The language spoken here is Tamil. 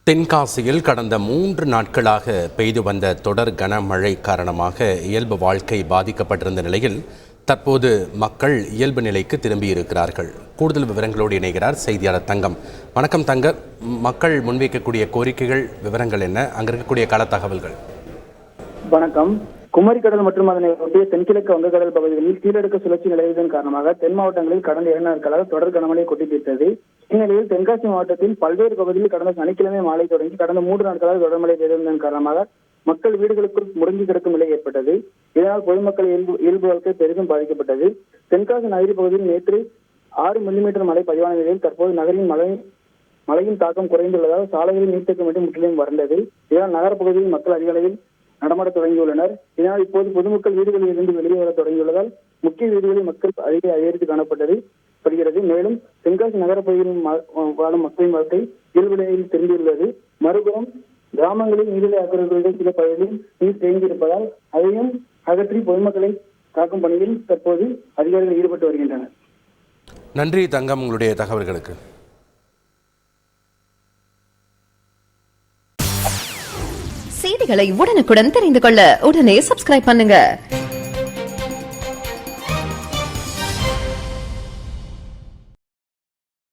தென்காசியில் கடந்த 3 நாட்களாக பெய்து வந்த தொடர் கனமழை காரணமாக இயல்பு வாழ்க்கை பாதிக்கப்பட்டிருந்த நிலையில் தற்போது மக்கள் இயல்பு நிலைக்கு திரும்பியிருக்கிறார்கள். கூடுதல் விவரங்களோடு இணைகிறார் செய்தியாளர் தங்கம். வணக்கம் தங்க. மக்கள் முன்வைக்கக்கூடிய கோரிக்கைகள், விவரங்கள் என்ன? அங்க இருக்கக்கூடிய கள தகவல்கள். வணக்கம். குமரிக்கடல் மற்றும் அதனை ஒட்டிய தென்கிழக்கு வங்கக்கடல் பகுதிகளில் கீழடுக்கு சுழற்சி நிலவியதன் காரணமாக தென் மாவட்டங்களில் கடந்த 2 நாட்களாக தொடர் கனமழை கொட்டி தீர்த்தது. இந்நிலையில் தென்காசி மாவட்டத்தில் பல்வேறு பகுதிகளில் கடந்த சனிக்கிழமை மாலை தொடங்கி கடந்த 3 நாட்களாக தொடர் மழை பெய்ததன் காரணமாக மக்கள் வீடுகளுக்குள் முடங்கி கிடக்கும் நிலை ஏற்பட்டது. இதனால் பொதுமக்கள் இயல்பு வாழ்க்கை பெரிதும் பாதிக்கப்பட்டது. தென்காசி நகரி பகுதியில் நேற்று 6 மில்லிமீட்டர் மழை பதிவான நிலையில் தற்போது நகரின் மழையின் தாக்கம் குறைந்துள்ளதால் சாலைகளில் நீர்த்தேக்கமின்றி முற்றிலும் வறண்டது. இதனால் நகரப்பகுதியில் மக்கள் அதிக அளவில் நடமாட தொடங்கியுள்ளனர். இதனால் இப்போது பொதுமக்கள் வீடுகளில் இருந்து வெளியே வர தொடங்கியுள்ளதால் முக்கிய வீடுகளில் மக்கள் அதிகரித்து காணப்படுகிறது. மேலும் தென்காசி நகரப்பகுதியில் வாழும் மக்களின் வாழ்க்கை இயல்பு நிலையில் திரும்பியுள்ளது. மறுபுறம் கிராமங்களில் நீர்நிலை ஆக்கிரமிப்புடைய சில பகுதிகளில் நீர் தேங்கியிருப்பதால் அதையும் அகற்றி பொதுமக்களை காக்கும் பணியில் தற்போது அதிகாரிகள் ஈடுபட்டு வருகின்றனர். நன்றி தங்கம், உங்களுடைய தகவல்களுக்கு. செய்திகளை உடனுக்குடன் தெரிந்து கொள்ள உடனே சப்ஸ்கிரைப் பண்ணுங்க.